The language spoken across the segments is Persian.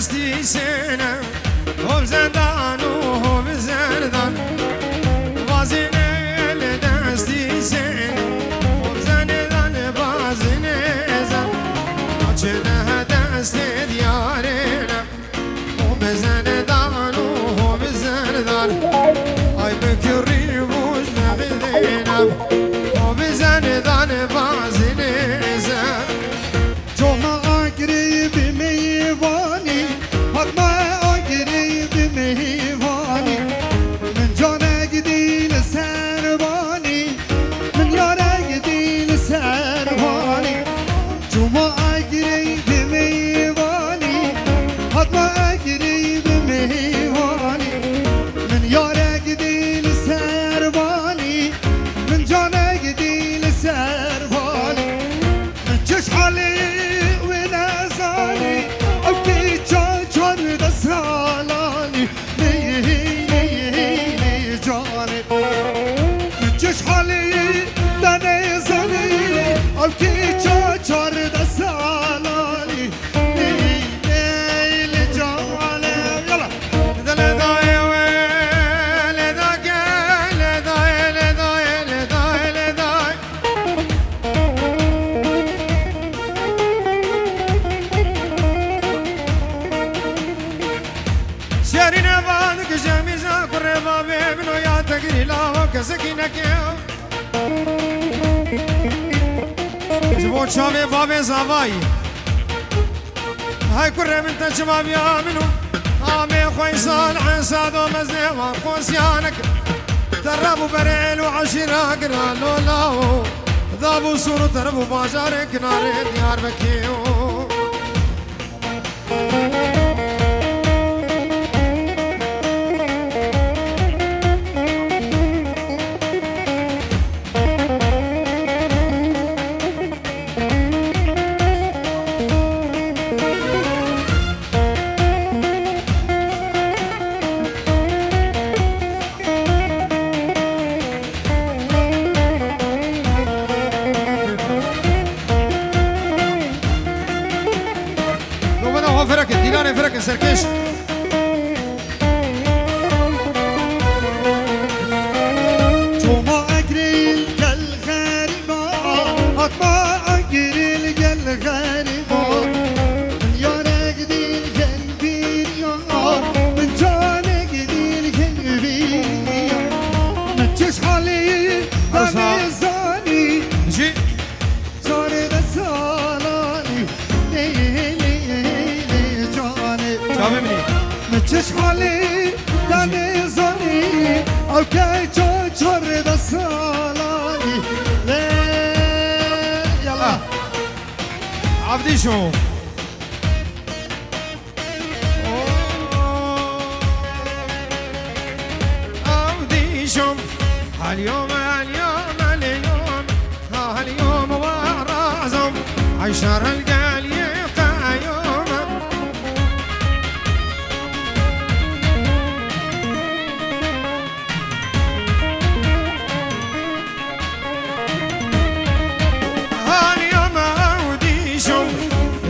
دستی سینه هم زندان و هم زندان وازینه دستی سینه هم زندان وازینه زن چه نه دست دیارینه هم زندان و هم زندان ای بکری بوش نقیدینم هم زندان وازینه زن جمعه قریب میوانی حتما قریب میوانی من جانک دیل سربانی من یارک دیل سربانی جمعه قریب میوانی حتما قریب میوانی من یارک دیل سربانی من جانک دیل سربانی من چش حالی سالاني لي جاني جش حالي دني زني أبكي چار سالاني لي جاني يلا لداي وين لداك لداي لداي لداي لداي شارينا بعدك جميزة قربا بابنو يا تقريلا وكسكينك جبوت شامي بابي زواي هاي قرب انت شباب يا منو عامي خويصال عساد ومزني وخوسيانك دربوا بريل وعشيرة قرالو لاو ذابوا سورو تربوا باشارك نار ديار بكيو فرق ديلاني فرق سركش جمعة أقريل كالغريبة أطمع أقريل كالغريبة من يارك ديل كالبير يار من جانك ديل كالبير من تش حالي دمي زاني جي جاني بسالاني شامي مني متش حالي دني زاني اوكي چور دسالاني لي يلا عبدي شو عبدي شو هاليوم هاليوم اليوم هاليوم ورازم عشر القليل يوم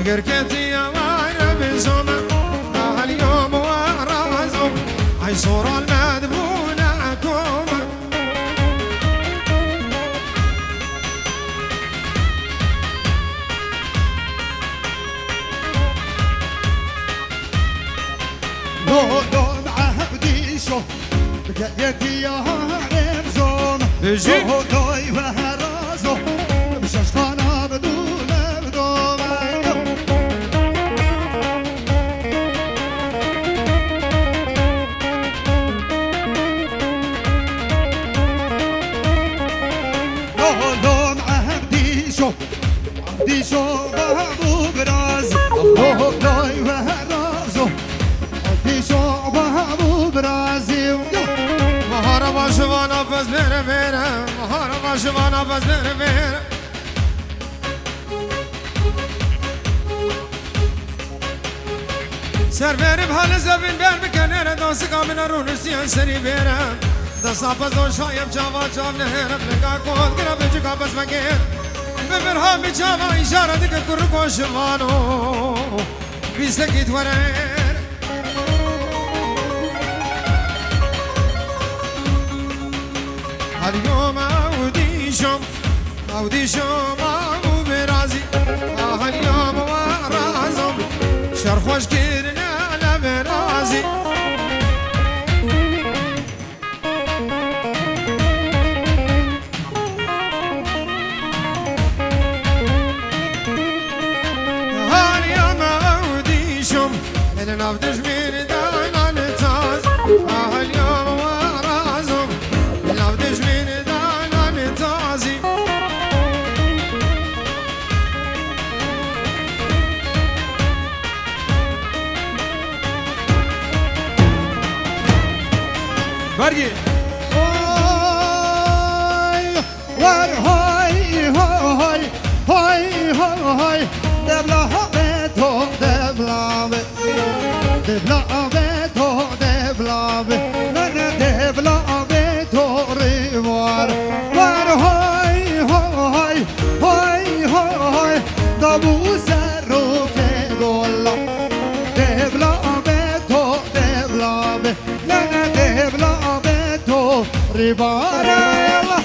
قركتي يا وانا بزومة اليوم ورازم عي صورة المذبونة كومة لو معهدي شو قركتي يا وانا بزومة لو يوهرازو مشاش خانا بدون دي شو بابو براز الله لا يهرازو دي شو بابو برازي مهارة باشوانا بس بيرا بيرا مهارة باشوانا بس بيرا بيرا سر بيرا بحال زبين بير بكنيرا دوسكا من رونسيان سري بيرا دستا بس دو شايب جاوا جاو نهيرا بلقا قود قرا بجيكا بس بكير ببرهام جاوا إشارة دك كركو شوانو بيسكيت ورين اليوم أودي شوم أبو برازي اليوم ورازم شرخوش كيرنا على برازي اليوم أودي شوم النفدش من دانا نتاز اليوم ورازم النفدش من دانا نتازي برقي هاي هاي هاي هاي هاي دبلا بيتو دبلا دبلا بيتو دبلا نانا دبلا بيتو ريوار وار هاي هاي هاي هاي دبو سرو كدولا دبلا بيتو دبلا نانا دبلا بيتو ريوار يلا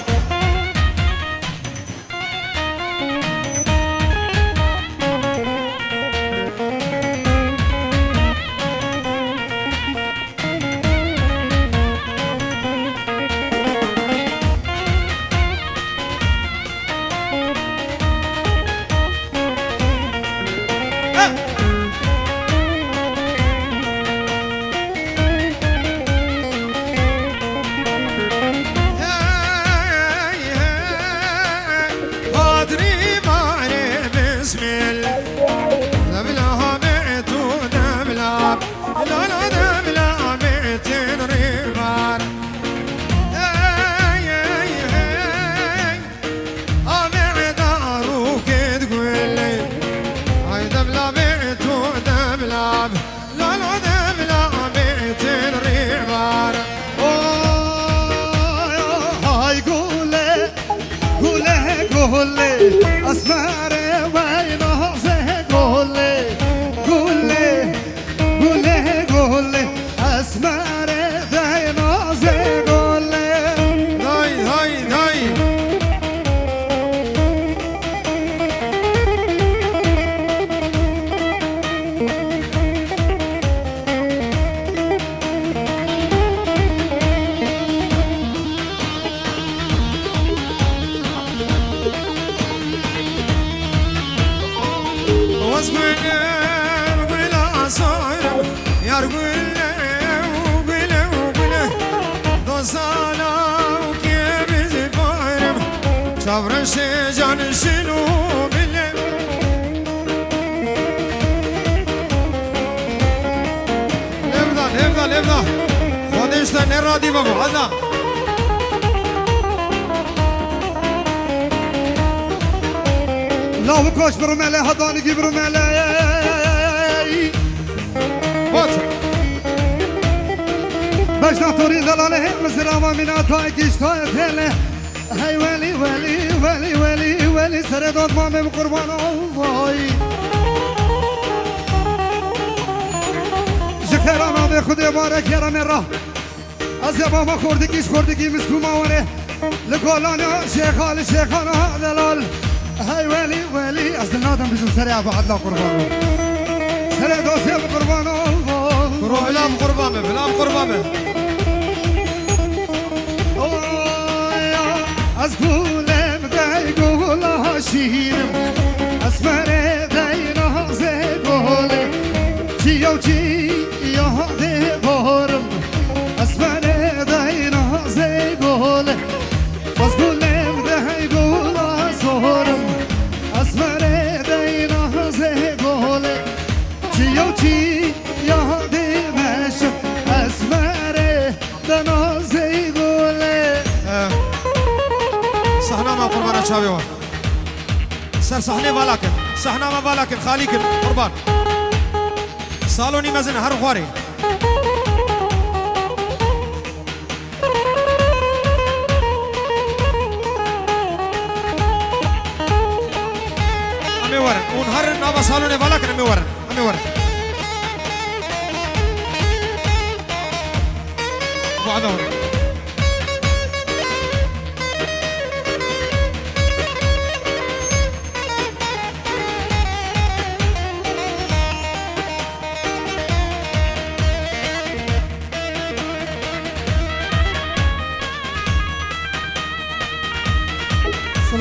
اسماري وين هزه قولي قولي قولي قولي اسماري وين هزه قولي هاي هاي هاي شافرش جان شنو بالله لبدا خودش تا نرادی بابا حالا لا بكوش برمالي هضاني برمالي باش نعطوري ظلاله مزرعة من عطايك اشتايت هلا هاي ولي ولي ولي ولي ولي سرداد مامي بقربان الله جكرا ما بخود بارك يا رمرة از بابا خوردگی مسکو ماوره لگولانا شیخال شیخانا دلال هاي ولي ولي از دلنادم بزن سريع بعد لا قربان سريع دوسي بقربان الله بلام قربانه از گولم دای گولا شیرم اسمره دای نازه گوله چی یاده بارم اسمره دای نازه گوله از گولم دای گولا سورم اسمره دای نازه گوله چی یاده مشم اسمره دای نازه گوله صحنا ما قربان شاويوان سر صحني ولكن صحنا ما ولكن خاليك قربان سالوني مزن هر خواري امي ورن ونهر نابا سالوني ولكن امي ورن بعد ورن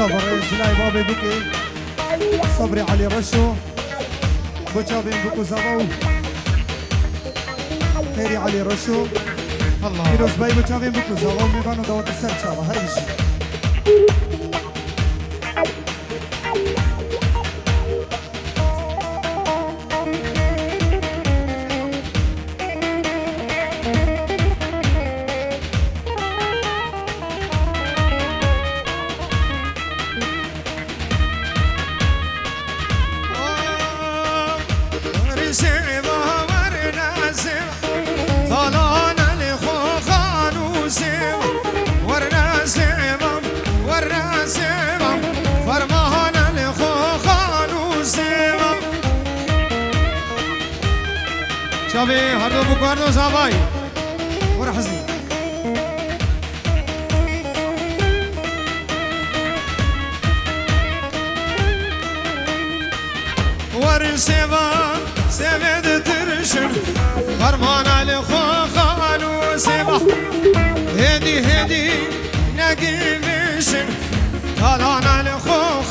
سلام الرئيس جلاي بابي بوكي صبري علي رشو بوشابين بوكو زابو خيري علي رشو الله فيروز باي بوشابين بوكو زابو ميبانو دوات السر ان شاء الله هربشي شافي هردو بوكاردو زاباي ورا حزني ورسيبا سيفيد ترشن فرمان على خالو سيبا هدي نقي مشن طالان على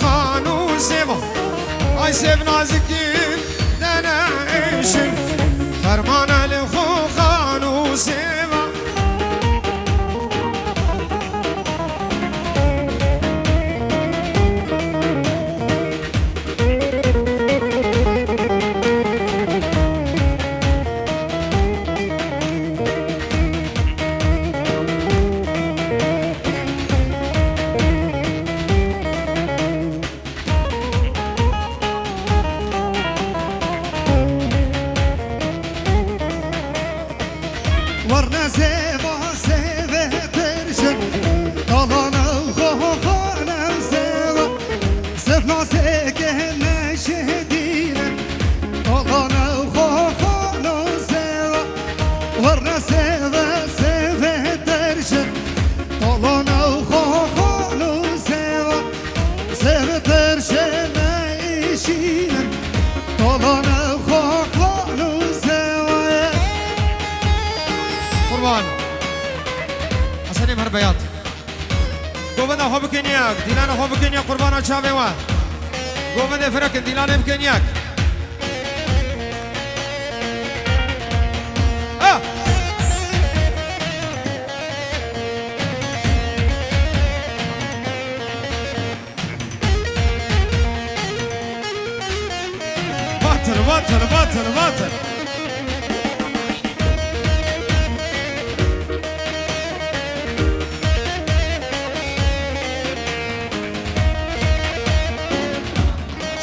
خانو سيبا اي سيب نازكين دنا عيشن فرمان على خانو سيبا ورنا سيبا سيبه ترشن طالنا وخوخانا سيبا سفنا سيكهنا شهدينا طالنا وخوخانا سيبا ورنا سيبا سيبه ترشن طالنا وخوخانا سيبا سيبه ترشن ايشينا طالنا وخوخانا سيبا قربان حسني مربيات قوبنا هو بكنياك ديلانا هو بكنياك قربانا شافي وان قوبنا فرق ديلانا بكنياك باطل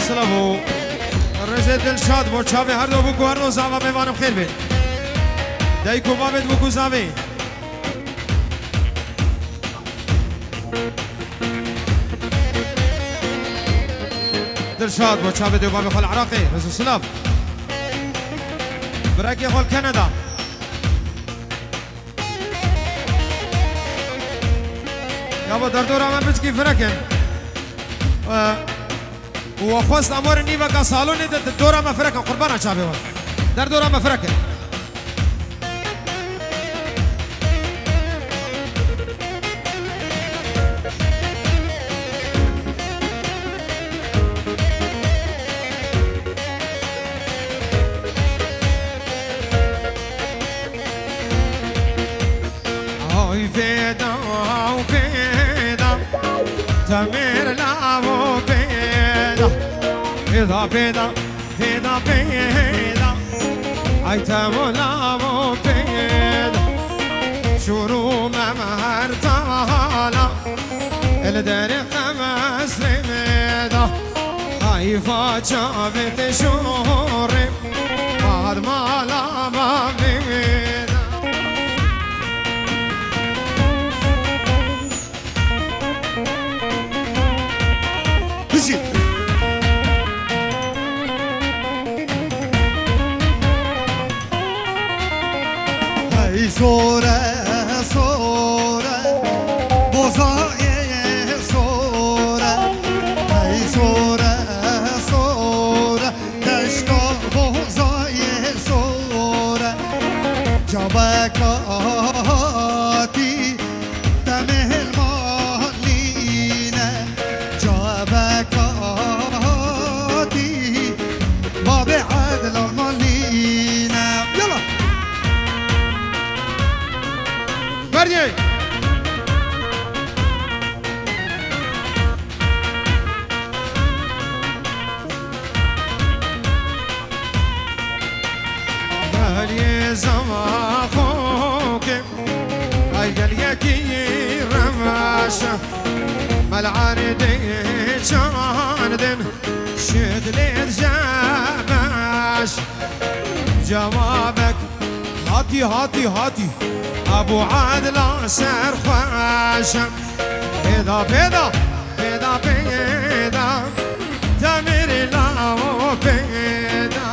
سلامو الرزق دلشاد بو چاوی هر دو بو هر دو زاوا میوانم خیر بید دایکو بابت بو زاوی دلشاد بو چاوی دو بابی خال عراقی رزق سلام براکی خال کانادا یا با در دور من بچکی فرکن وخواست امور نیمه که سالون دورا مفرکه قربانا چابه و در دورا مفرکه آی فیدا تمیر لابو پیدا ای تمولامو پیدا شروع ممهر تالا الدر خمس رمیدا حیفا چاوت شورم بعد مالا بمیدا بشي سوره بوزای سوره ای سوره دشتا بوزای سوره جابکاتی تمهل مالینه داريه داريه زما خوك اي قال يكي رماشة ملعاردي جاندن شدلت جاباش جوابك هاتي هاتي هاتي ابو عادل سرخواشة بيدا بيدا بيدا بيدا تمر لاو بيدا